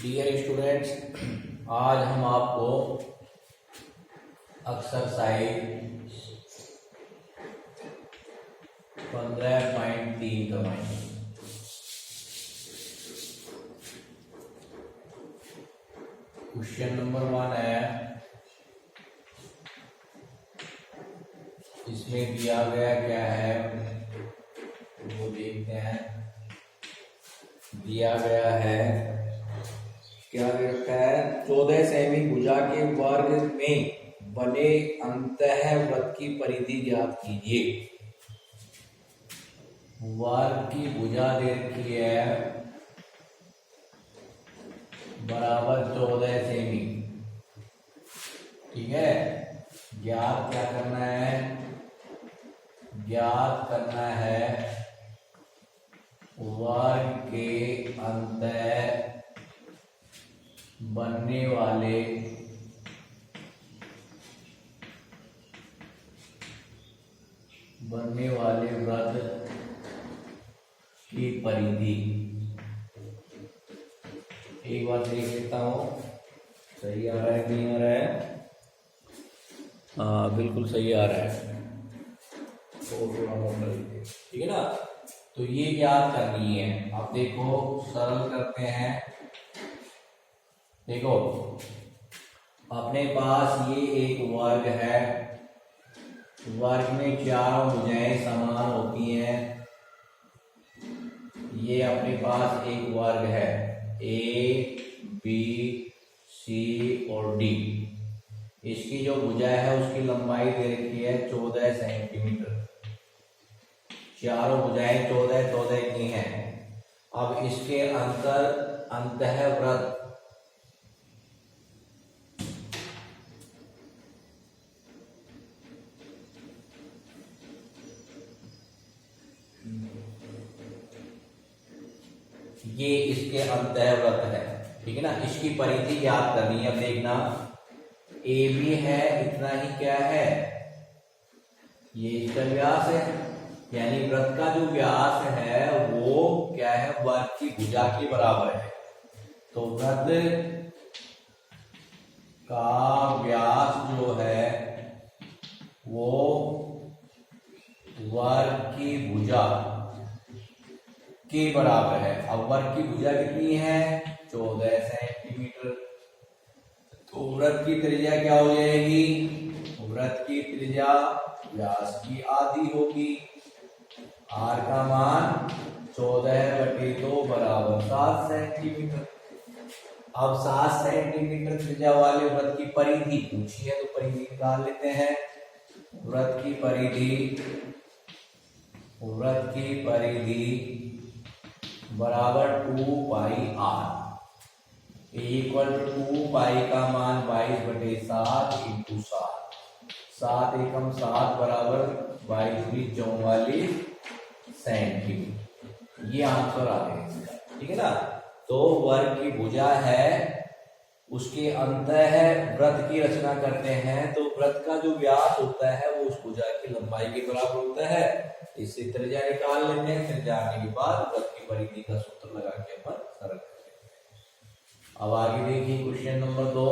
Dear students, आज हम आपको एक्सरसाइज 15.3 करवाएंगे। क्वेश्चन नंबर 1 है, इसमें दिया गया क्या है वो देखते हैं। दिया गया है क्या रखा है, 14 सेमी भुजा के वर्ग में बने अंतःवृत्त की परिधि ज्ञात कीजिए। वर्ग की भुजा दे रखी है बराबर 14 सेमी। ठीक है, ज्ञात क्या करना है, ज्ञात करना है वर्ग के अंतः बनने वाले वृत्त की परिधि। एक बार देख लेता हूं, सही आ रहा है नहीं आ रहा है? हाँ, बिल्कुल सही आ रहा है। तो थोड़ा और कर लीजिए, ठीक है ना। तो ये याद करनी है। अब देखो, सरल करते हैं। देखो, अपने पास ये एक वर्ग है, वर्ग में चारों भुजाएं समान होती हैं। ये अपने पास एक वर्ग है, ए बी सी और डी। इसकी जो भुजा है उसकी लंबाई दे रखी है 14 सेंटीमीटर। चारों भुजाएं 14 की हैं। अब इसके अंतःवृत्त ये इसके अंतःवृत्त है, ठीक है ना। इसकी परिधि ज्ञात करनी है। अब देखना, ए बी है, इतना ही क्या है, ये इसका व्यास है, यानी वृत्त का जो व्यास है वो क्या है, वर्ग की भुजा के बराबर है। तो वृत्त का व्यास जो है वो वर्ग की भुजा के बराबर है। अब वर्ग की भुजा कितनी है, 14 सेंटीमीटर। तो वृत्त की त्रिज्या क्या हो जाएगी, वृत्त की त्रिज्या व्यास की आधी होगी। आर का मान 14/2 बराबर 7 सेंटीमीटर। अब 7 सेंटीमीटर त्रिज्या वाले वृत्त की परिधि पूछी है, तो परिधि निकाल लेते हैं। वृत्त की परिधि बराबर 2 पाई आर इक्वल 2 पाई का मान 22/7 इंटू 7। 7 एकम 7 बराबर 22×44 सेंटीमीटर। ये आंसर आ गया इसका, ठीक है ना। तो वर्ग की भुजा है, उसके अंतःवृत्त की रचना करते हैं। तो वृत्त का जो व्यास होता है वो उस भुजा की लंबाई के बराबर होता है। इससे त्रिज्या निकाल लेते हैं। त्रिज्या आने के बाद वृत्त की परिधि का सूत्र लगा के अपन सरल करते हैं। अब आगे देखिए क्वेश्चन नंबर 2।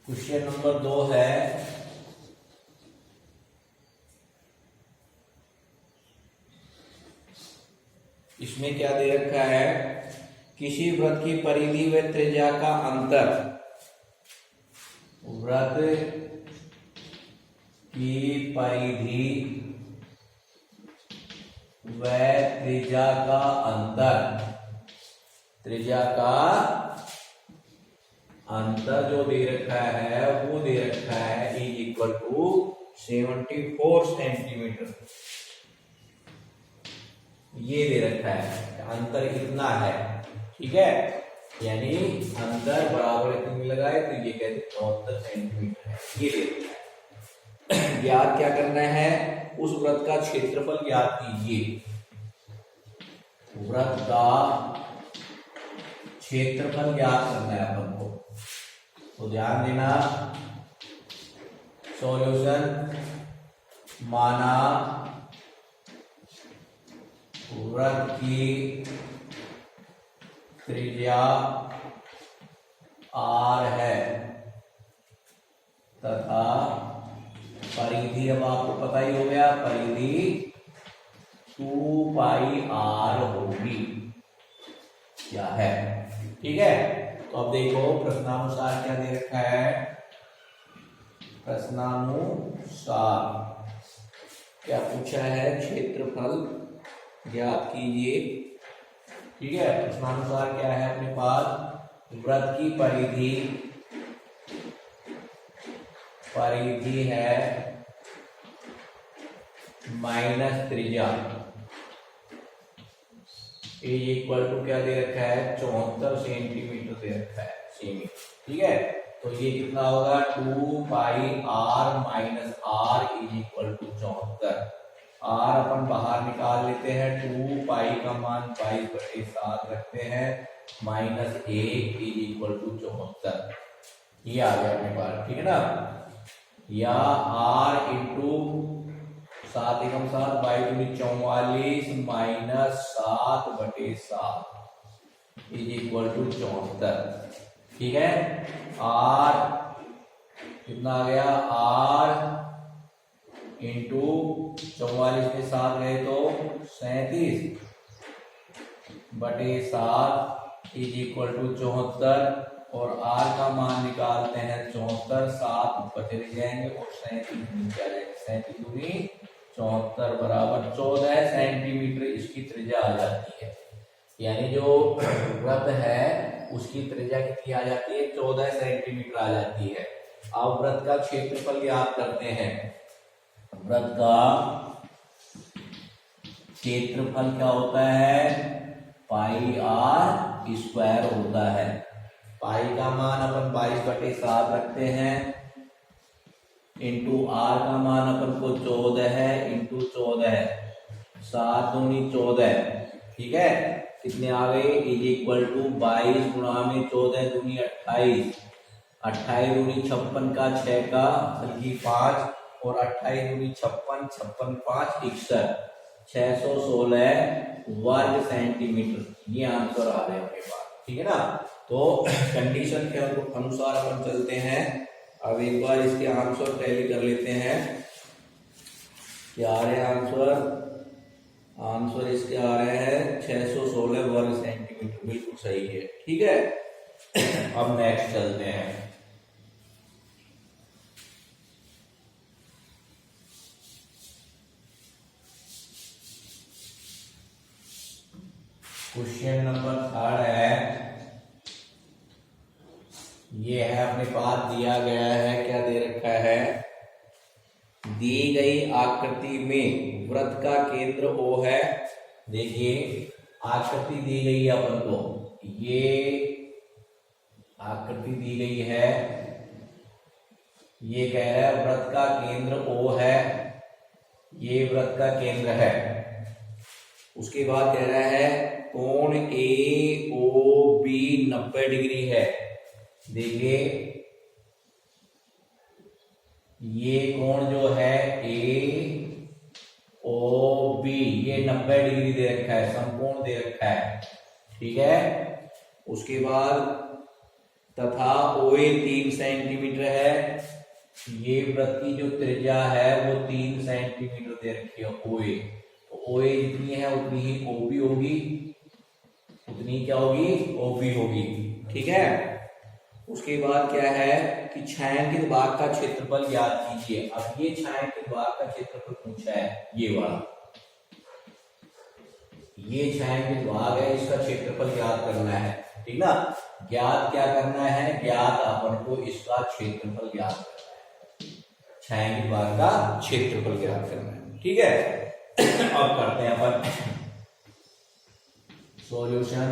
क्वेश्चन नंबर 2 है, इसमें क्या दे रखा है, किसी वृत्त की परिधि व त्रिज्या का अंतर, वृत्त की परिधि व त्रिज्या का अंतर, त्रिज्या का अंतर जो दे रखा है वो दे रखा है इक्वल टू 74 सेंटीमीटर। ये दे रखा है, अंतर कितना है, ठीक है, यानी अंतर बराबर इतनी लगाए तो ये कहते 74 सेंटीमीटर है। ये दे रखा है। ज्ञात क्या करना है, उस वृत्त का क्षेत्रफल ज्ञात कीजिए। वृत्त का क्षेत्रफल ज्ञात करना है अपन को। तो ध्यान देना, सॉल्यूशन माना वृत्त की त्रिज्या r है तथा परिधि, अब आपको पता ही हो गया, परिधि 2 पाई r होगी, क्या है। ठीक है, तो अब देखो प्रश्नानुसार क्या दे रखा है। प्रश्नानुसार क्या पूछा है, क्षेत्रफल ज्ञात कीजिए। ठीक है, प्रश्नानुसार क्या है अपने पास, वृत्त की परिधि है माइनस त्रिज्या इज इक्वल टू क्या दे रखा है, 74 सेंटीमीटर दे रखा है सेमी। ठीक है, तो ये कितना होगा, 2 pi r minus r is equal to 74। r अपन बाहर निकाल लेते हैं, 2 पाई का मान 22/7 रखते हैं, माइनस 1 इज इक्वल टू 74। ये आ गया अपने पास। ठीक है ना, या r into 7 Ekam 7 22 44 minus 7/7 is equal to 74। ठीक है, r कितना आ गया, r इंटू 44 में 7 गए तो 37/7 इज इक्वल टू 74, और r का मान निकालते हैं 74, 7 बचे रह जाएंगे और 37 नीचे आ जाएंगे, 37 दूनी 74 बराबर 14 सेंटीमीटर इसकी त्रिज्या आ जाती है। यानी जो वृत्त है उसकी त्रिज्या कितनी आ जाती है, 14 सेंटीमीटर आ जाती है। अब वृत्त का क्षेत्रफल ज्ञात करते हैं। वृत्त का क्षेत्रफल क्या होता है, पाई r स्क्वायर होता है। पाई का मान अपन 22/7 रखते हैं, इंटू r का मान अपन को 14 है, इंटू 14, 7 दूनी 14। ठीक है, कितने आ गए, इज इक्वल टू 22 गुणा में 14 दूनी 28, 28 दूनी 56 का 6 का बल्कि 5, और 28 दूनी 56, 56 5 61, 616 वर्ग सेंटीमीटर। ये आंसर आ रहे हैं अपने पास। ठीक है ना, तो कंडीशन के अनुसार अपन चलते हैं। अब एक बार इसके आंसर टैली कर लेते हैं। क्या आ रहे हैं आंसर, आंसर इसके आ रहे हैं 616 वर्ग सेंटीमीटर, बिल्कुल सही है। ठीक है, अब नेक्स्ट चलते हैं। क्वेश्चन नंबर 3 है, ये है अपने पास दिया गया है, क्या दे रखा है, दी गई आकृति में वृत्त का केंद्र O है। देखिए आकृति दी गई है अपन को, ये आकृति दी गई है, ये कह रहा है वृत्त का केंद्र O है, ये वृत्त का केंद्र है। उसके बाद कह रहा है कोण AOB 90 डिग्री है। देखिए ये कोण जो है AOB ये 90 डिग्री दे रखा है, समकोण दे रखा है। ठीक है, उसके बाद तथा OA 3 सेंटीमीटर है। ये वृत्त की जो त्रिज्या है वो 3 सेंटीमीटर दे रखी है OA। तो OA जितनी है उतनी ही OB होगी, उतनी क्या होगी, OB होगी। ठीक है, उसके बाद क्या है कि छायांकित भाग का क्षेत्रफल ज्ञात कीजिए। अब ये छायांकित भाग का क्षेत्रफल पूछा है, ये वाला, ये छायांकित भाग है, इसका क्षेत्रफल ज्ञात करना है। ठीक ना, ज्ञात क्या करना है, ज्ञात अपन को इसका क्षेत्रफल ज्ञात करना है, छायांकित भाग का क्षेत्रफल ज्ञात करना है। ठीक है, अब करते हैं अपन सॉल्यूशन।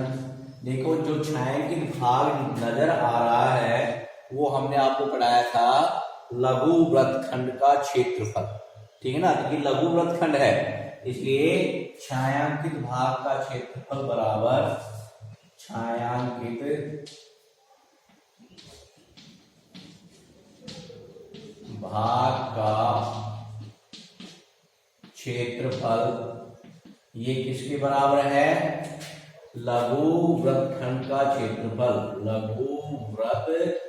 देखो जो छायांकित भाग नजर आ रहा है वो हमने आपको पढ़ाया था लघु वृत्तखंड का क्षेत्रफल। ठीक है ना, क्योंकि लघु वृत्तखंड है इसलिए छायांकित भाग का क्षेत्रफल बराबर छायांकित भाग का क्षेत्रफल ये किसके बराबर है? लघु वृत्तखंड का क्षेत्रफल, लघु वृत्तखंड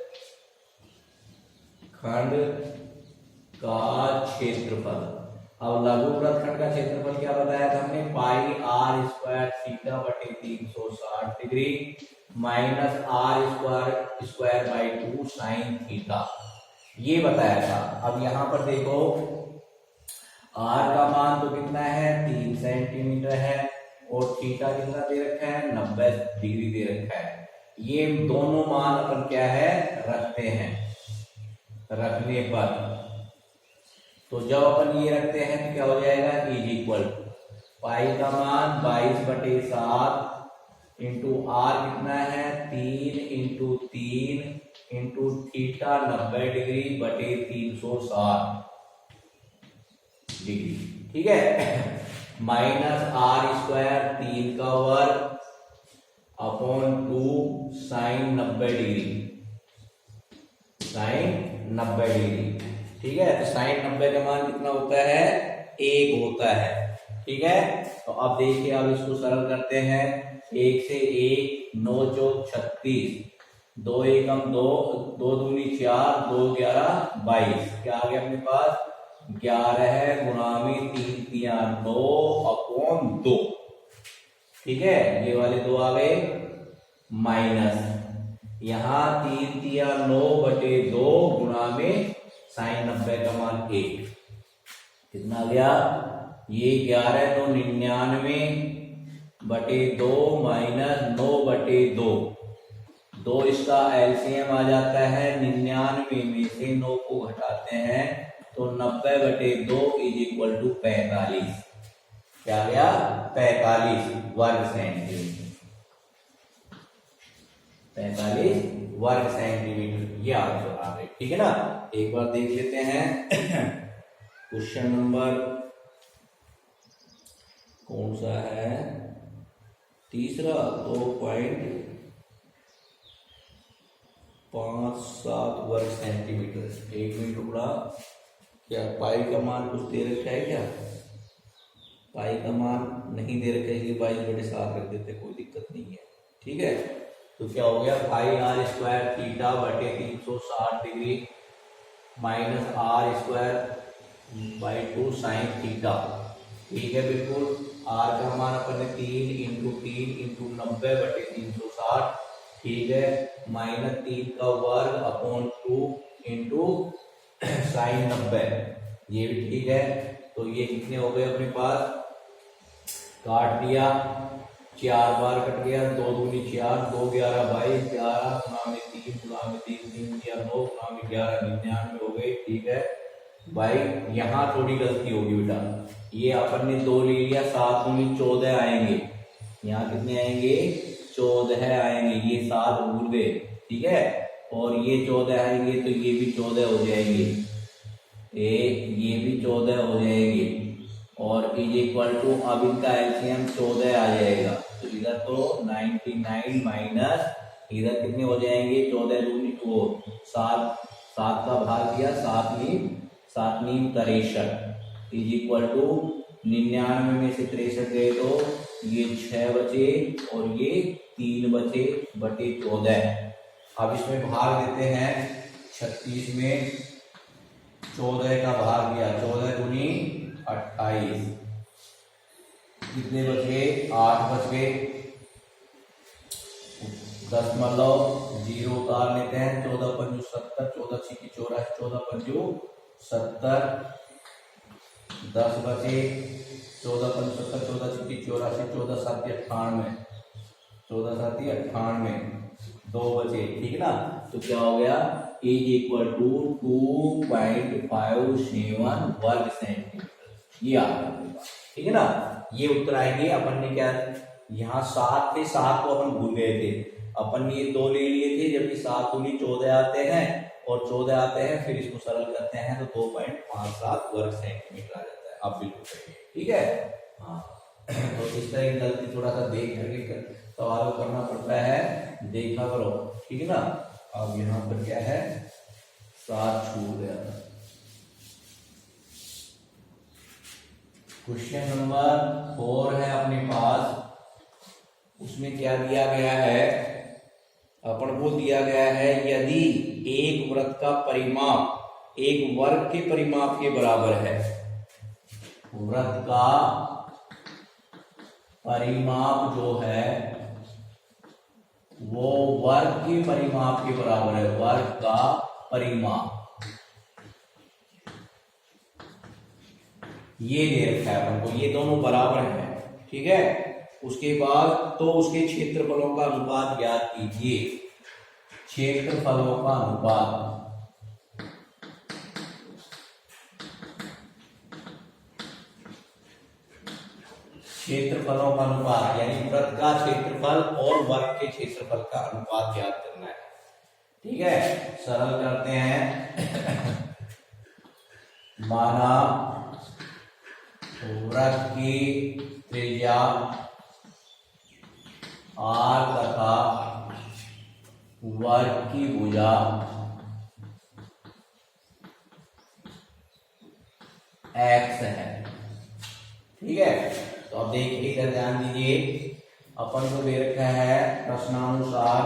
का क्षेत्रफल। अब लघु वृत्तखंड का क्षेत्रफल क्या बताया था हमने? पाई आर स्क्वायर थीटा बटे 360 degree minus R square square by 2 sine theta, ये बताया था। अब यहां पर देखो आर का मान तो कितना है? 3 सेंटीमीटर है और थीटा कितना दे रखा है? 90 डिग्री दे रखा है। ये दोनों मान अपन क्या है? रखते हैं। रखने पर तो जब अपन ये रखते हैं तो क्या हो जाएगा? इज इक्वल टू पाई का मान 22/7 इंटू आर कितना है? 3 इंटू 3 इंटू थीटा 90 डिग्री बटे 360 डिग्री, ठीक है, माइनस आर स्क्वायर 3 का वर्ग upon 2 sine 90 degree, sine 90 degree, ठीक है। तो साइन 90 का मान कितना होता है? 1 होता है, ठीक है। तो अब देखिए, अब इसको सरल करते हैं। 1 से 1 9 चौक 36, 2 एकम 2, 2 दूनी 4, 2 11 22, क्या आ गया अपने पास? 11 गुणा में 3 तिया 9 अपॉन 2, ठीक है। ये वाले 2 आ गए माइनस यहां 3 तिया 9 बटे 2 गुणा में साइन 90 का मान 1, कितना आ गया? ये 11 9 99 बटे 2 माइनस 9 बटे 2, 2 इसका एलसीएम आ जाता है 99 में से 9 को घटाते हैं तो 90 बटे 2 इज इक्वल टू 45, क्या आ गया? 45 वर्ग सेंटीमीटर, 45 वर्ग सेंटीमीटर, ये आंसर आ गए, ठीक है ना। एक बार देख लेते हैं क्वेश्चन नंबर कौन सा है? तीसरा, 2.57 वर्ग सेंटीमीटर। 1 मिनट रुकना, क्या पाई का मान कुछ दे रखा है क्या? पाई का मान नहीं दे रखा है, इसलिए 22/7 रख देते, कोई दिक्कत नहीं है, ठीक है। तो क्या हो गया? पाई आर स्क्वायर थीटा बटे 360 degree minus R square by 2 sine theta, ठीक है, बिल्कुल। आर का मान अपन ने 3 इंटू 3 इंटू 90 बटे 360, ठीक है, माइनस 3 का वर्ग अपॉन 2 इंटू साइन 90, ये भी ठीक है। तो ये कितने हो गए अपने पास? काट दिया, 4 बार कट गया, 2 दूनी 4, 2 11 22, 11 गुणा में 3 गुणा में 3 3 या 9 गुणा में 11 99 हो गई, ठीक है भाई। यहाँ थोड़ी गलती होगी बेटा, ये अपन ने 2 ले लिया, 7 दूनी 14 आएंगे, यहाँ कितने आएंगे? 14 आएंगे, ये 7 भूल गए, ठीक है, और ये 14 आएंगे तो ये भी 14 हो जाएंगे, ये भी 14 हो जाएंगे, और इज इक्वल टू अब इनका एलसीएम 14 आ जाएगा, तो इधर तो 99 माइनस इधर कितने हो जाएंगे? 14 दूनी 2, 7 7 का भाग दिया, 7 नीम 63 इज इक्वल टू 99 में से 63 गए तो ये 6 बचे और ये 3 बचे बटे 14। अब इसमें भाग देते हैं, 36 में 14 का भाग दिया, 14 दूनी 28, कितने बचे? 8 बच गए, 0 उतार लेते हैं, 14 पंजू 70, 14 छिकी 84, 14 पंजू 70, 10 बचे, 14 पंजू 70, 14 छिकी 84, 14 7 98, 14 7 98, 2 बचे, ठीक है ना। तो क्या हो गया? इज इक्वल टू 2.57 वर्ग सेंटीमीटर, ये आ गया, ठीक है ना। ये उत्तर आएंगे। अपन ने क्या, यहाँ 7 थे, 7 को अपन भूल गए थे, अपन ने ये 2 ले लिए थे, जबकि 7 दूनी 14 आते हैं और 14 आते हैं, फिर इसको सरल करते हैं तो 2.57 वर्ग सेंटीमीटर आ जाता है। आप बिल्कुल सही है, ठीक है। हाँ, तो इस तरह की गलती थोड़ा सा देख करके सवाल करना पड़ता है, देखा करो, ठीक है ना। अब यहाँ पर क्या है, 7 छूट गया था, क्वेश्चन नंबर 4 है अपने पास। उसमें क्या दिया गया है, अपन को दिया गया है यदि एक वृत्त का परिमाप एक वर्ग के परिमाप के बराबर है, वृत्त का परिमाप जो है वो वर्ग के परिमाप के बराबर है, वर्ग का परिमाप ये दे रखा है अपन को, ये दोनों बराबर है, ठीक है। उसके बाद तो उसके क्षेत्रफलों का अनुपात ज्ञात कीजिए, क्षेत्रफलों का अनुपात। क्षेत्रफलों का अनुपात यानी वृत्त का क्षेत्रफल और वर्ग के क्षेत्रफल का अनुपात ज्ञात करना है, ठीक है। सरल करते हैं। माना वृत्त की त्रिज्या r तथा वर्ग की भुजा x है, ठीक है। तो अब देखिए, इधर ध्यान दीजिए, अपन को दे रखा है प्रश्नानुसार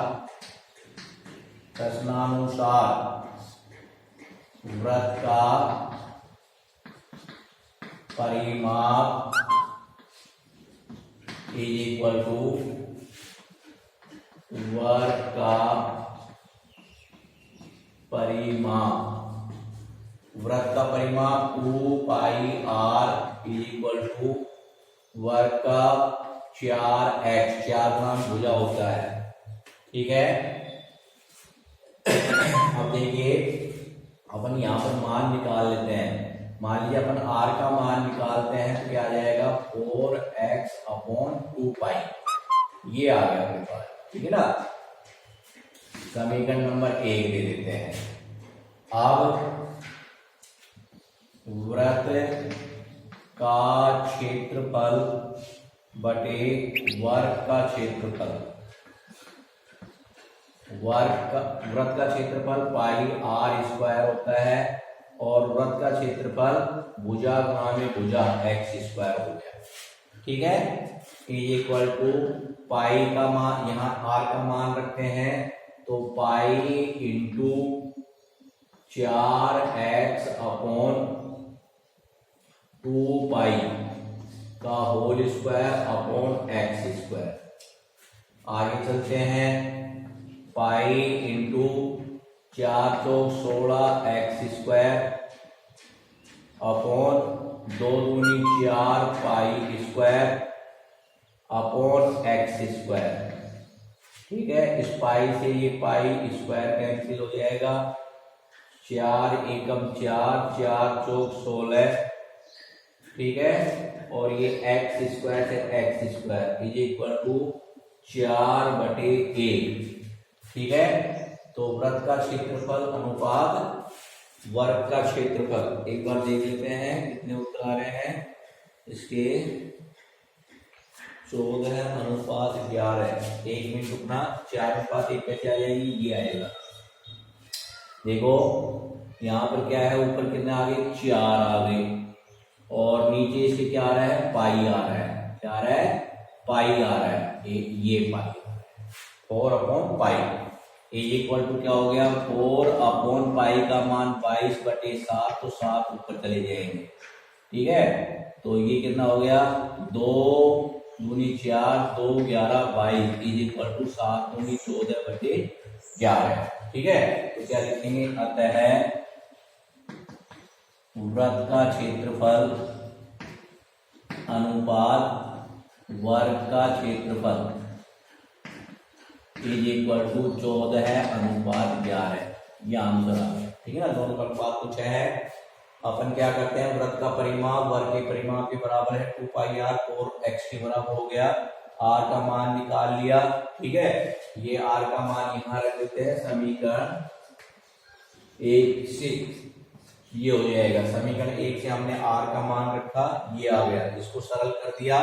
वृत्त का परिमाप इज इक्वल टू वर्ग का परिमाप। वृत्त का परिमाप 2 pi r is equal to वर्ग का 4x, 4 गुना भुजा होता है, ठीक है। अब देखिए, अपन यहां पर मान निकाल लेते हैं। मान लीजिए अपन r का मान निकालते हैं तो क्या आ जाएगा 4x अपॉन 2 पाई, ये आ गया अपने पास, ठीक है ना। समीकरण नंबर 1 दे देते हैं। अब वृत्त का क्षेत्रफल बटे वर्ग का क्षेत्रफल, वृत्त का क्षेत्रफल पाई r स्क्वायर होता है और वृत्त का क्षेत्रफल भुजा गुणा में भुजा x स्क्वायर हो गया, ठीक है। इज इक्वल टू पाई का मान, यहाँ r का मान रखते हैं तो pi into 4x upon 2 pi का whole square upon X square. आगे चलते हैं, पाई इंटू 4 चौक 16 एक्स स्क्वायर अपॉन 2 दूनी 4 pi square upon X square, ठीक है। इस पाई से ये पाई स्क्वायर कैंसिल हो जाएगा, 4 एकम 4, 4 चौक 16, ठीक है। और ये एक्स स्क्वायर से X square is equal to 4/1, ठीक है। तो वृत्त का क्षेत्रफल अनुपात वर्ग का क्षेत्रफल, एक बार देख लेते हैं कितने उत्तर आ रहे हैं इसके। 14:11, 1 मिनट रुकना, 4:1 कैसे आ जाएगी, ये आएगा। देखो यहाँ पर क्या है, ऊपर कितने आ गए 4 आ गए और नीचे इसके क्या आ रहा है, पाई आ रहा है, क्या आ रहा है, पाई आ रहा है, ये pi 4 upon pi is equal to क्या हो गया 4 अपॉन पाई का मान 22/7, तो 7 ऊपर चले जाएंगे, ठीक है। तो ये कितना हो गया 2 दूनी 4, 2 11 22 इज इक्वल टू 7 दूनी 14/11, ठीक है। तो क्या लिखेंगे, अतः वृत्त का क्षेत्रफल अनुपात वर्ग का क्षेत्रफल इज इक्वल टू 14:11, ये आंसर आ गया, ठीक है ना। दोनों का अनुपात कुछ है। अपन क्या करते हैं, वृत्त का परिमाप वर्ग के परिमाप के बराबर है 2 पाई r, 4x के बराबर हो गया, r का मान निकाल लिया, ठीक है। ये r का मान यहाँ रख देते हैं, समीकरण 1 से ये हो जाएगा, समीकरण 1 से हमने r का मान रखा, ये आ गया, इसको सरल कर दिया,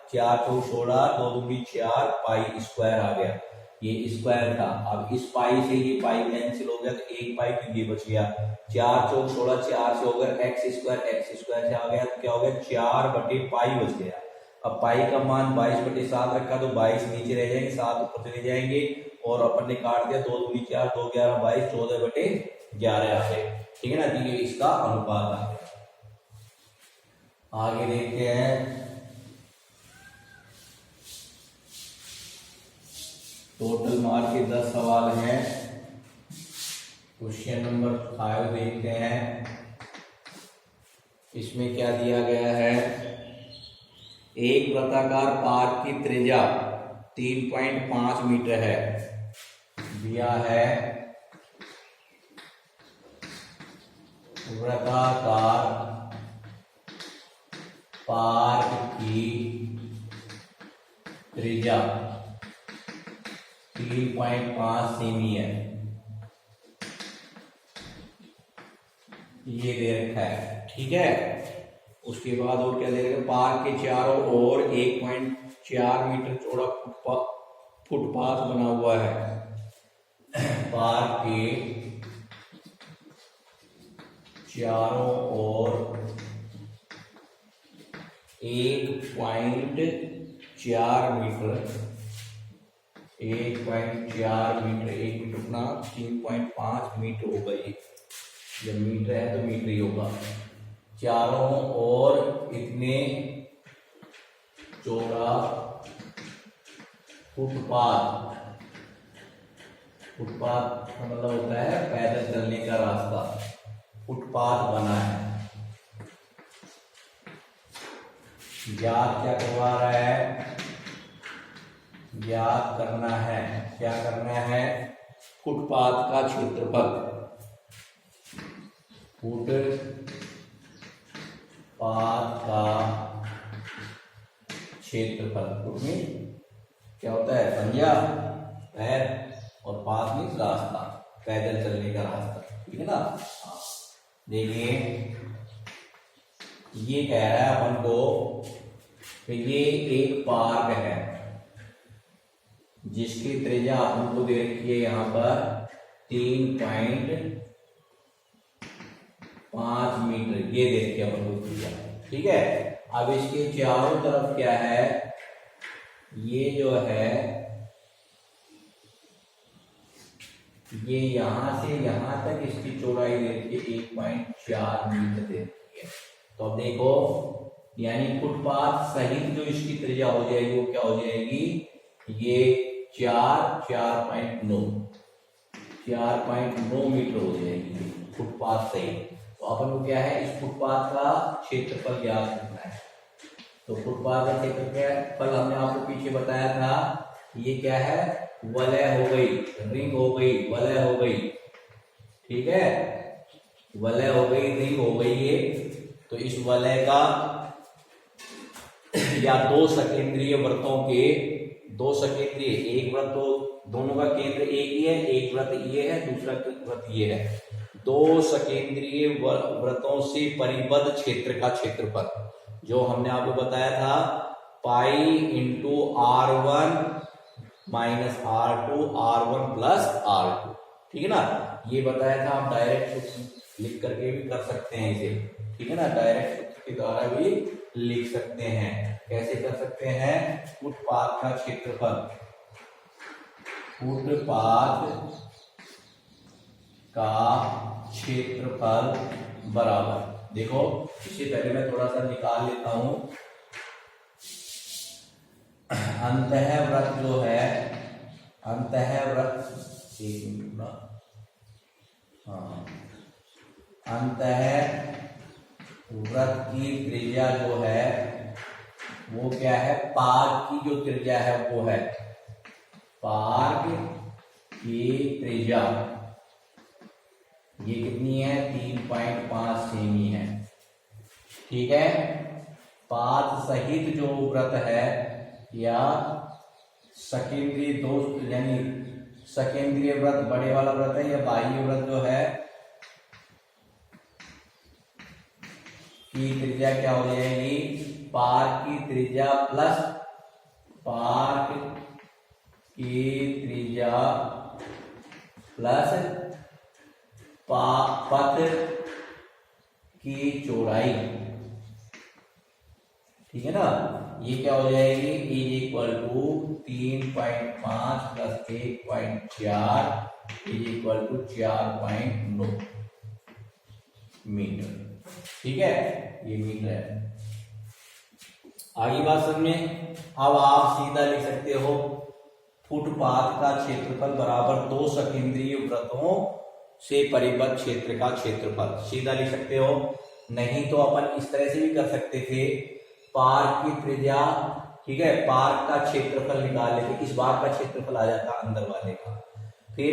4 चौक 16, 2 दूनी 4 पाई स्क्वायर आ गया। ये स्क्वायर था। अब इस पाई से ये पाई कैंसिल हो गया तो एक पाई तो ये बच गया। 4 चौक 16, 4 से हो गया एक्स स्क्वायर से आ गया तो क्या हो गया 4/पाई बच गया। अब पाई का मान 22/7 रखा तो 22 नीचे रह जाएंगे, 7 ऊपर चले जाएंगे और अपन ने काट दिया 2 दूनी 4, 2 11 22, 14/11 आ गए। ठीक है ना, तो ये इसका अनुपात आ गया। आगे देखते हैं, टोटल मार्क के 10 सवाल हैं। क्वेश्चन नंबर 5 देखते हैं। इसमें क्या दिया गया है, एक वृत्ताकार पार्क की त्रिज्या 3.5 मीटर है। दिया है वृत्ताकार पार्क की त्रिज्या 3.5 सेमी है, ये दे रखा है। ठीक है, उसके बाद और क्या दे रखा है, पार्क के चारों ओर 1.4 मीटर चौड़ा फुटपाथ बना हुआ है। पार्क के चारों ओर 1.4 मीटर, 1.4 मीटर, 1 मीटर अपना 3.5 मीटर होगा। ये जब मीटर है तो मीटर ही होगा। चारों ओर इतने चौड़ा फुटपाथ, फुटपाथ का मतलब होता है पैदल चलने का रास्ता, फुटपाथ बना है। ज्ञात क्या करवा रहा है, ज्ञात करना है, क्या करना है, फुटपाथ का क्षेत्रफल, फुटपाथ का क्षेत्रफल। फुट में क्या होता है, पंजा, पैर, और पाथ मीन्स रास्ता, पैदल चलने का रास्ता। ठीक है ना। देखिए ये कह रहा है अपन को कि ये एक पार्क है जिसकी त्रिज्या अपन को दे रखी है यहाँ पर 3.5 मीटर, ये दे रखी है अपन को त्रिज्या। ठीक है, अब इसके चारों तरफ क्या है, ये जो है ये यहां से यहां तक इसकी चौड़ाई दे रखी है 1.4 मीटर दे रखी है। तो अब देखो, यानी फुटपाथ सहित जो इसकी त्रिज्या हो जाएगी वो क्या हो जाएगी, ये 4.9 मीटर हो जाएगी फुटपाथ सहित। तो अपन को क्या है, इस फुटपाथ का क्षेत्रफल ज्ञात करना है। तो फुटपाथ का क्षेत्रफल हमने आपको पीछे बताया था, ये क्या है, वलय हो गई, रिंग हो गई, वलय हो गई। ठीक है, वलय हो गई, रिंग हो गई ये। तो इस वलय का या दो सकेंद्रीय वृत्तों के, दो सकेंद्रीय, एक वृत्त तो दोनों का केंद्र एक ही है, एक वृत्त ये है, दूसरा वृत्त ये है। दो सकेंद्रीय वृत्तों से परिबद्ध क्षेत्र का क्षेत्रफल, जो हमने आपको बताया था, pi into R1 minus R2, R1 plus R2। ठीक है ना, ये बताया था। आप डायरेक्ट लिख करके भी कर सकते हैं इसे। ठीक है ना, डायरेक्ट सूत्र के द्वारा भी लिख सकते हैं। कैसे कर सकते हैं, फुटपाथ का क्षेत्रफल, फुटपाथ का क्षेत्रफल बराबर, देखो इससे पहले मैं थोड़ा सा निकाल लेता हूं। अंतः वृत्त जो है, अंतः वृत्त, अंतः वृत्त की त्रिज्या जो है वो क्या है, पार्क की जो त्रिज्या है वो है, पार्क की त्रिज्या ये कितनी है, 3.5 सेमी है। ठीक है, पाथ सहित जो वृत्त है या सकेंद्रीय दोष, यानी सकेंद्रीय वृत्त बड़े वाला वृत्त है या बाह्य वृत्त जो है की त्रिज्या क्या हो जाएगी, पार्क की त्रिज्या प्लस पार्क की त्रिज्या प्लस पथ की चौड़ाई, ठीक है ना। ये क्या हो जाएगी, is equal to 3.5 plus 1.4 is equal to 4.9 metre, ठीक है। ये मीटर है। आगे बात समझ में। अब आप सीधा लिख सकते हो फुटपाथ का क्षेत्रफल बराबर 2 सकेंद्रीय वृत्तों से परिबद्ध क्षेत्र का क्षेत्रफल, सीधा लिख सकते हो। नहीं तो अपन इस तरह से भी कर सकते थे, पार्क की त्रिज्या, ठीक है, पार्क का क्षेत्रफल निकाल लेते, इस बार का क्षेत्रफल आ जाता अंदर वाले का, फिर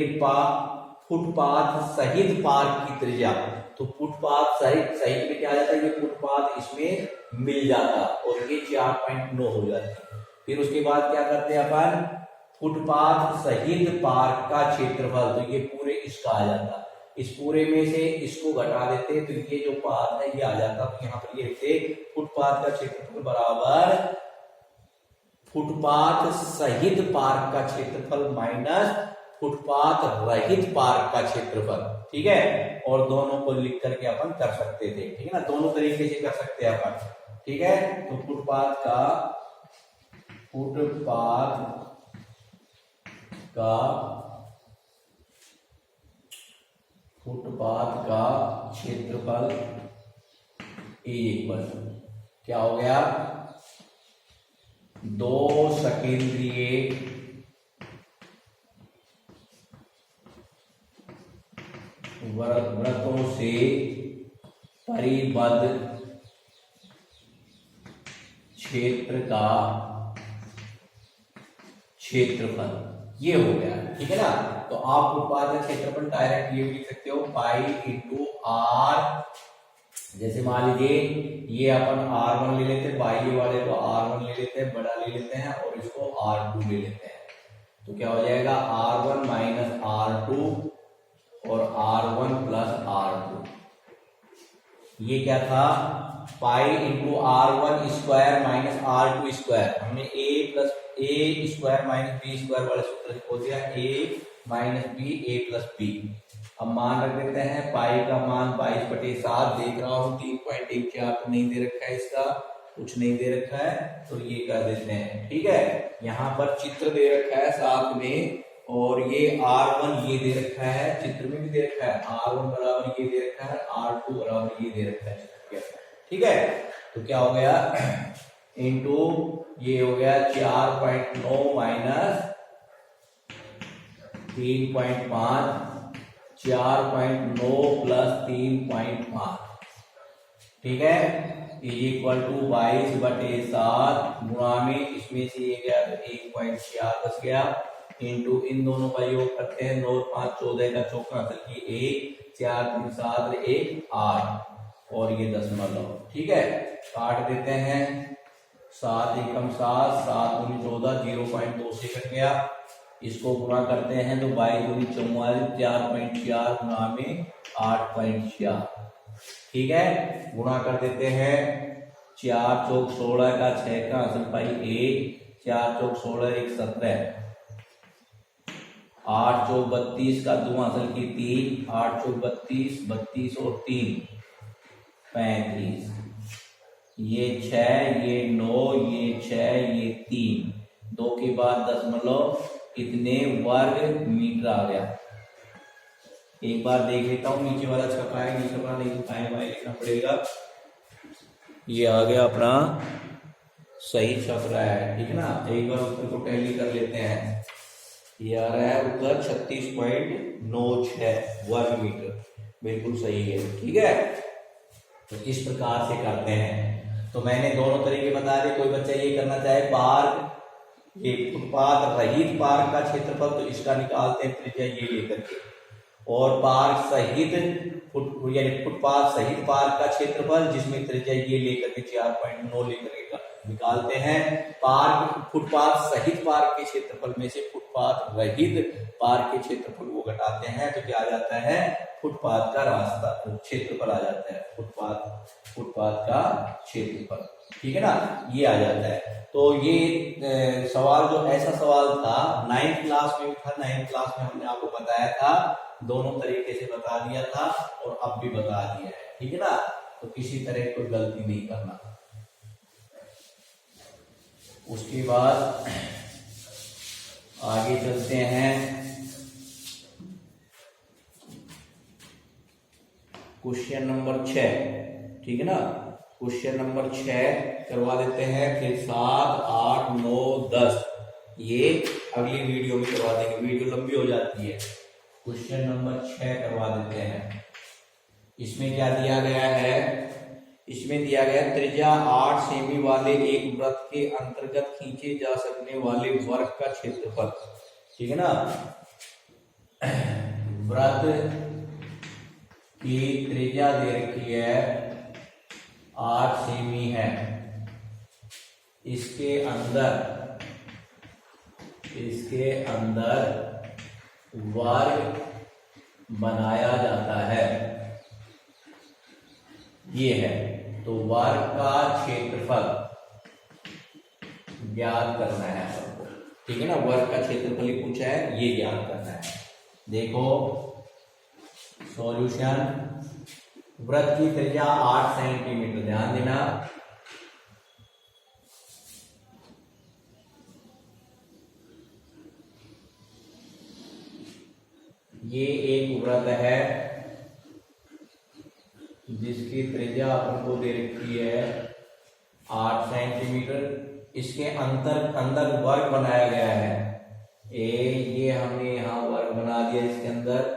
फुटपाथ सहित पार्क की त्रिज्या, तो फुटपाथ सहित में क्या आ जाता है, ये फुटपाथ इसमें मिल जाता और ये 4.9 हो जाती। फिर उसके बाद क्या करते हैं अपन, फुटपाथ सहित पार्क का क्षेत्रफल, तो ये पूरे इसका आ जाता, इस पूरे में से इसको घटा देते तो ये जो पाथ है ये आ जाता। तो यहाँ पर ये लिखते फुटपाथ का क्षेत्रफल बराबर फुटपाथ सहित पार्क का क्षेत्रफल माइनस फुटपाथ रहित पार्क का क्षेत्रफल, ठीक है। और दोनों को लिख करके अपन कर सकते थे, ठीक है ना, दोनों तरीके से कर सकते हैं अपन, ठीक है। तो फुटपाथ का क्षेत्रफल इक्वल क्या हो गया, 2 सकेंद्रीय वृत्तों से परिबद्ध क्षेत्र का क्षेत्रफल, ये हो गया, ठीक है ना। तो आप फुटपाथ का क्षेत्रफल डायरेक्ट ये भी लिख सकते हो, पाई इंटू आर। जैसे मान लीजिए ये अपन R1 ले लेते हैं, बाह्य वाले को R1 ले लेते हैं, बड़ा ले लेते हैं, और इसको R2 ले लेते हैं, तो क्या हो जाएगा R1 माइनस R2 और R1 प्लस R2। ये क्या था, pi into R1 square minus R2 square, हमने ए स्क्वायर माइनस बी स्क्वायर वाले सूत्र से खोल दिया, ए माइनस बी ए प्लस बी। अब मान रख देते हैं, पाई का मान 22/7 देख रहा हूँ, 3.14 तो नहीं दे रखा है, इसका कुछ नहीं दे रखा है, तो ये कर देते हैं, ठीक है। यहाँ पर चित्र दे रखा है साथ में, और ये R1 ये दे रखा है, चित्र में भी दे रखा है, R1 बराबर ये दे रखा है, R2 बराबर ये दे रखा है, ठीक है। तो क्या हो गया, इंटू ये हो गया 4.9 माइनस 3.5, 4.9 प्लस 3.5, ठीक है, इज इक्वल टू 22/7 गुणा में इसमें से ये गया तो 1.4 बच गया, इंटू इन दोनों का योग करते हैं, 9 5 14 का चौका असल की 1, 4 3 7 1 8 और ये दशमलव, ठीक है, काट देते हैं, 7 एकम 7, 7 दूनी 14, 0.2 से कट गया। इसको गुणा करते हैं तो 22 दूनी 44, 4.4 गुणा में 8.4, ठीक है, गुणा कर देते हैं, 4 चौक 16 का 6 का असल पाई 1, 4 चौक 16 1 17, 8 चौक 32 का 2 असल की 3, 8 चौक 32, 32 और 3 35, ये 6 ये 9 ये 6 ये 3, 2 के बाद दशमलव, कितने वर्ग मीटर आ गया। एक बार देख लेता हूँ, नीचे वाला छपा है नहीं छपा, नहीं तो टाइम वाइम लिखना पड़ेगा। ये आ गया अपना सही छप रहा है, ठीक है ना। एक बार उत्तर को टैली कर लेते हैं, ये आ रहा है उत्तर 36.96 वर्ग मीटर, बिल्कुल सही है, ठीक है। तो इस प्रकार से करते हैं। तो मैंने दोनों तरीके बता दिए, कोई बच्चा ये करना चाहे पार्क, ये फुटपाथ रहित पार्क का क्षेत्रफल, तो इसका निकालते हैं त्रिज्या ये लेकर के, और पार्क सहित यानी फुटपाथ सहित पार्क का क्षेत्रफल, जिसमें त्रिज्या ये लेकर के 4.9 लेकर के निकालते हैं। पार्क फुटपाथ सहित पार्क के क्षेत्रफल में से फुटपाथ रहित पार्क के क्षेत्रफल को घटाते हैं तो क्या आ जाता है, फुटपाथ का रास्ता क्षेत्रफल आ जाता है, फुटपाथ का क्षेत्रफल। ठीक है ना, ये आ जाता है। तो ये सवाल जो ऐसा सवाल था 9th क्लास में भी था। 9th क्लास में हमने आपको बताया था, दोनों तरीके से बता दिया था और अब भी बता दिया है। ठीक है ना, तो किसी तरह कोई गलती नहीं करना। उसके बाद आगे चलते हैं, क्वेश्चन नंबर 6। ठीक है ना, क्वेश्चन नंबर 6 करवा देते हैं, फिर 7, 8, 9, 10 ये अगली वीडियो में करवा देंगे, वीडियो लंबी हो जाती है। क्वेश्चन नंबर 6 करवा देते हैं। इसमें क्या दिया गया है, इसमें दिया गया त्रिज्या 8 सेमी वाले एक वृत्त के अंतर्गत खींचे जा सकने वाले वर्ग का क्षेत्रफल। ठीक है ना, वृत्त की त्रिज्या दे रखी है 8 सेमी है, इसके अंदर वर्ग बनाया जाता है, ये है। तो वर्ग का क्षेत्रफल ज्ञात करना है सबको। ठीक है ना, वर्ग का क्षेत्रफल ही पूछा है, ये ज्ञात करना है। देखो सॉल्यूशन, वृत्त की त्रिज्या 8 सेंटीमीटर, ध्यान देना। ये एक वृत्त है जिसकी त्रिज्या अपन को दे रखी है 8 सेंटीमीटर। इसके अंदर वर्ग बनाया गया है, ये हमने यहां वर्ग बना दिया, इसके अंदर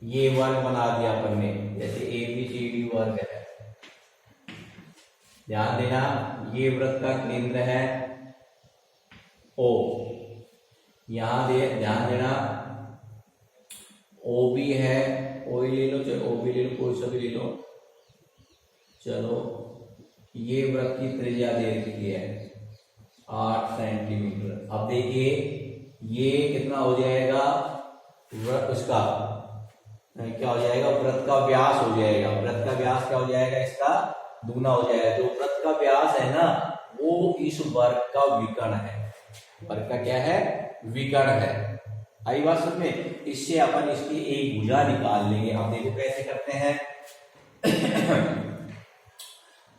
ये वर्ग बना दिया अपन ने, जैसे ABCD वर्ग है। ध्यान देना, ये वृत्त का केंद्र है O, यहां ध्यान देना OB है, OE ले लो, चलो OB ले लो, कोई सा भी ले लो। चलो ये वृत्त की त्रिज्या दे रखी है 8 सेंटीमीटर। अब देखिए ये कितना हो जाएगा, इसका क्या हो जाएगा, वृत्त का व्यास हो जाएगा। वृत्त का व्यास क्या हो जाएगा, इसका दुगना हो जाएगा। जो वृत्त का व्यास है ना, वो इस वर्ग का विकर्ण है। वर्ग का क्या है, विकर्ण है। आई बात समझ में। इससे अपन इसकी एक भुजा निकाल लेंगे। अब देखो कैसे करते हैं।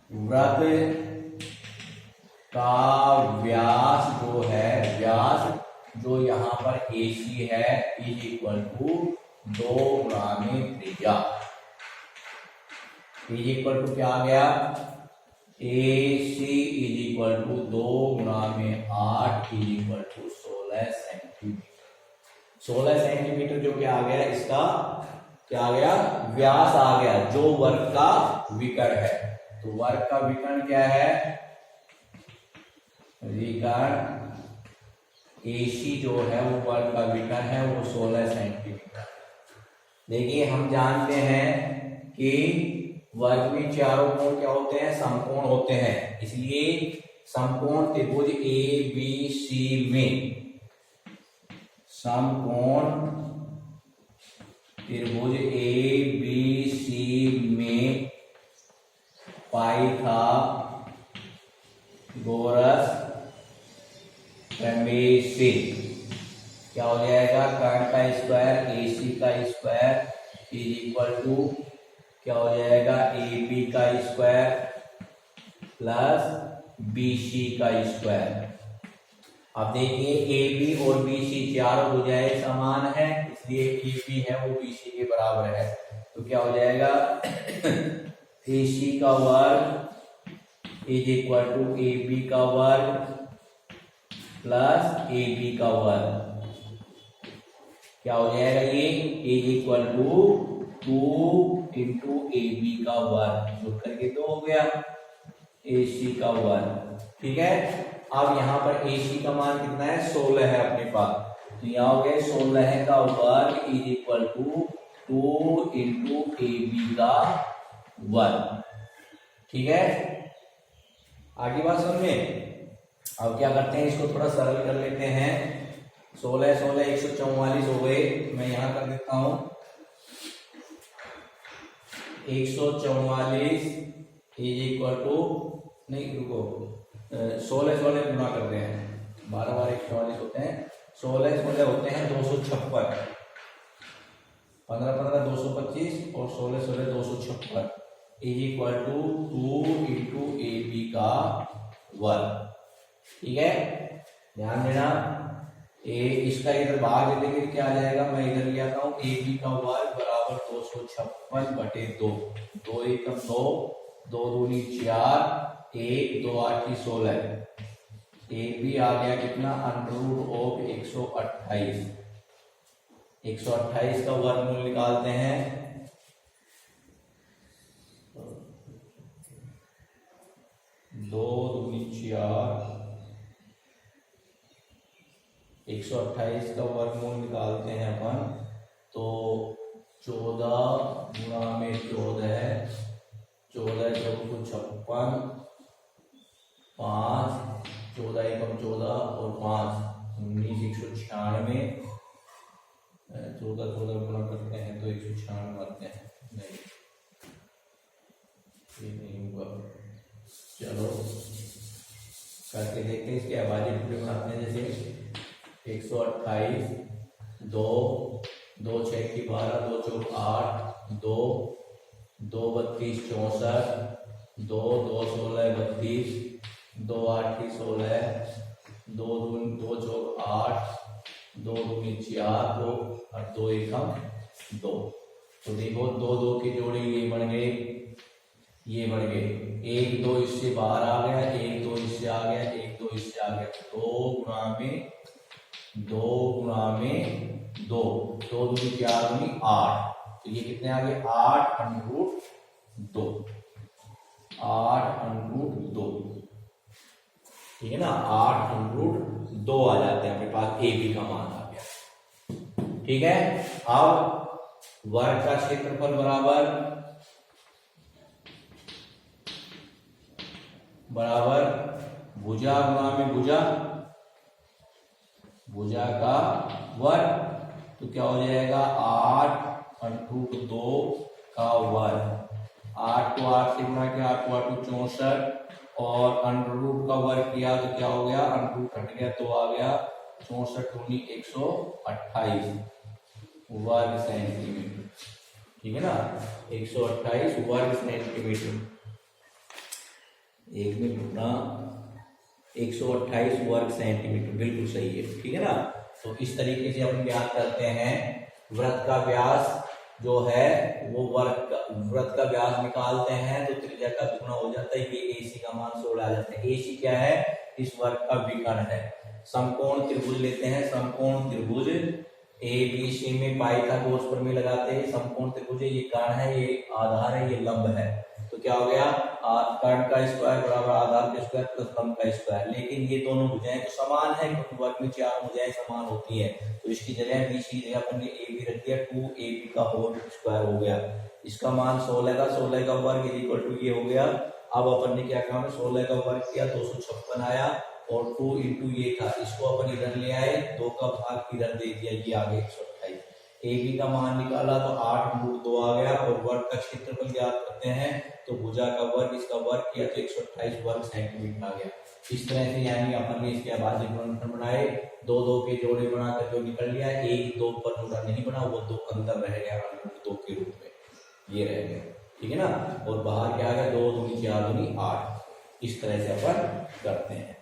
वृत्त का व्यास जो है, व्यास जो यहाँ पर AC है, इज इक्वल टू 2 गुणा में त्रिज्या। इज इक्वल टू क्या आ गया, AC इज इक्वल टू 2 गुणा में 8 is equal to 16 centimetre. 16 centimetre जो क्या आ गया, इसका क्या आ गया, व्यास आ गया, जो वर्ग का विकर्ण है। तो वर्ग का विकर्ण क्या है, विकर्ण AC जो है वो वर्ग का विकर्ण है, वो 16 सेंटीमीटर। देखिए हम जानते हैं कि वर्ग में चारों कोण क्या होते हैं, समकोण होते हैं। इसलिए समकोण त्रिभुज ABC में, समकोण त्रिभुज ABC में पाइथागोरस प्रमेय से क्या हो जाएगा, कर्ण का स्क्वायर AC का स्क्वायर इज इक्वल टू क्या हो जाएगा, AB का स्क्वायर प्लस BC का स्क्वायर। अब देखिए AB और BC चारों भुजाएं समान है, इसलिए AB है वो BC के बराबर है। तो क्या हो जाएगा, AC का वर्ग इज इक्वल टू AB का वर्ग प्लस AB का वर्ग। क्या हो जाएगा, ये is equal to 2 into AB का वर्ग, जोड़ करके 2 हो गया, AC का वर्ग। ठीक है। अब यहाँ पर AC का मान कितना है, 16 है अपने पास, तो यहाँ हो गया 16 का वर्ग is equal to 2 into AB का वर्ग। ठीक है, आगे बात समझ में। अब क्या करते हैं, इसको थोड़ा सरल कर लेते हैं। 16 16 144 हो गए, मैं यहां कर देता हूं 144 इज इक्वल टू, नहीं रुको, 16 16 गुणा करते हैं, 12 12 144 होते हैं, 16 16 होते हैं 256, 15 15 225 और 16 16 256 is equal to 2 into AB का वर्ग। ठीक है, ध्यान देना, इसका इधर भाग देंगे क्या आ जाएगा, मैं इधर ले आता हूँ AB का वर्ग बराबर 256 बटे 2, 2 एकम 2, 2 दूनी 4, 1 2 8 16, एक भी आ गया कितना, अंडररूट ऑफ 128, 128 का वर्गमूल निकालते हैं, 2 दूनी 4, 128 का वर्गमूल निकालते हैं अपन, तो 14 गुणा में 14, 14 चौक 56, 5 14 एकम 14 और 5 19 196, 14 14 गुणा करते हैं तो 196 आते हैं, नहीं ये नहीं हुआ, चलो करके देखते हैं, इसके आबादी पूरे बनाते हैं। जैसे 128, 2 2 6 की 12, 2 चौक 8, 2 2 32 64, 2 2 16 32, 2 8 की 16, 2 2 चौक 8, 2 दूनी 4, 2 और 2 एकम 2, तो देखो 2 2 की जोड़ी ये बन गए, ये बढ़ गए, 1 2 इससे बाहर आ गया, 1 2 इससे आ गया, 1 2 इससे आ गया, 2 गुणा में 2 गुणा में 2, 2 दूनी 4 दूनी 8, तो ये कितने आ गए, 8 अंडररूट 2, 8 अंडररूट 2, ठीक है ना, 8 अंडररूट 2 आ जाते हैं अपने पास, AB का मान आ गया। ठीक है, अब वर्ग का क्षेत्रफल बराबर भुजा गुणा में भुजा, भुजा का वर्ग, तो क्या हो जाएगा 8 अंडररूट 2 का वर्ग, 8 को 8 से गुणा किया, 8 को 8 को 64 और अंडररूट का वर्ग किया तो क्या हो गया, अंडररूट हट गया तो आ गया 64 दूनी 128 वर्ग सेंटीमीटर। ठीक है ना, 128 वर्ग सेंटीमीटर, एक में गुना 128 वर्ग सेंटीमीटर, बिल्कुल सही है। ठीक है ना, तो इस तरीके से हम ज्ञात करते हैं वृत्त का व्यास जो है वो वृत्त का व्यास निकालते हैं तो त्रिज्या का दुगुना हो जाता है, ये AC का मान 16 आ जाता है। AC क्या है, इस वर्ग का विकर्ण है। समकोण त्रिभुज लेते हैं, समकोण त्रिभुज ABC में पाइथागोरस प्रमेय लगाते हैं, समकोण त्रिभुज है, ये कर्ण है, ये आधार है, ये लंब है, तो क्या हो गया, कर्ण का स्क्वायर बराबर आधार का स्क्वायर प्लस लंब का स्क्वायर, लेकिन ये दोनों भुजाएं तो समान है क्योंकि वर्ग में 4 भुजाएं समान होती है, तो इसकी जगह बीच की जगह अपन ने AB रख दिया, 2AB का होल स्क्वायर हो गया। इसका मान 16 का, 16 का वर्ग इज इक्वल टू ये हो गया। अब अपन ने क्या काम, 16 का वर्ग किया 256 आया और 2 इंटू ये था, इसको अपन इधर ले आए, 2 का भाग इधर दे दिया, ये आगे 128। AB का मान निकाला तो 8 रूट 2 आ गया और वर्ग का क्षेत्रफल ज्ञात करते हैं तो भुजा का वर्ग, इसका वर्ग किया तो 128 वर्ग सेंटीमीटर आ गया। इस तरह से यानी अपन ने इसके अभाज्य गुणनफल बनाए, 2 2 के जोड़े बनाकर जो निकल लिया, 1 2 पर जोड़ा नहीं बना, वो 2 अंदर रह गया, 2 के रूप में ये रह गया। ठीक है ना, और बाहर क्या आ गया, 2 दूनी 4 दूनी 8। इस तरह से अपन करते हैं।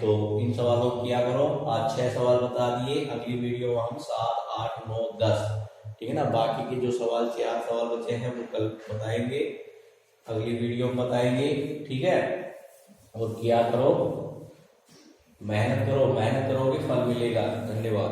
तो इन सवालों को किया करो। आज 6 सवाल बता दिए, अगली वीडियो हम 7 8 9 10, ठीक है ना, बाकी के जो सवाल 4 सवाल बचे हैं वो कल बताएंगे, अगली वीडियो में बताएंगे। ठीक है, और किया करो, मेहनत करो, मेहनत करोगे फल मिलेगा। धन्यवाद।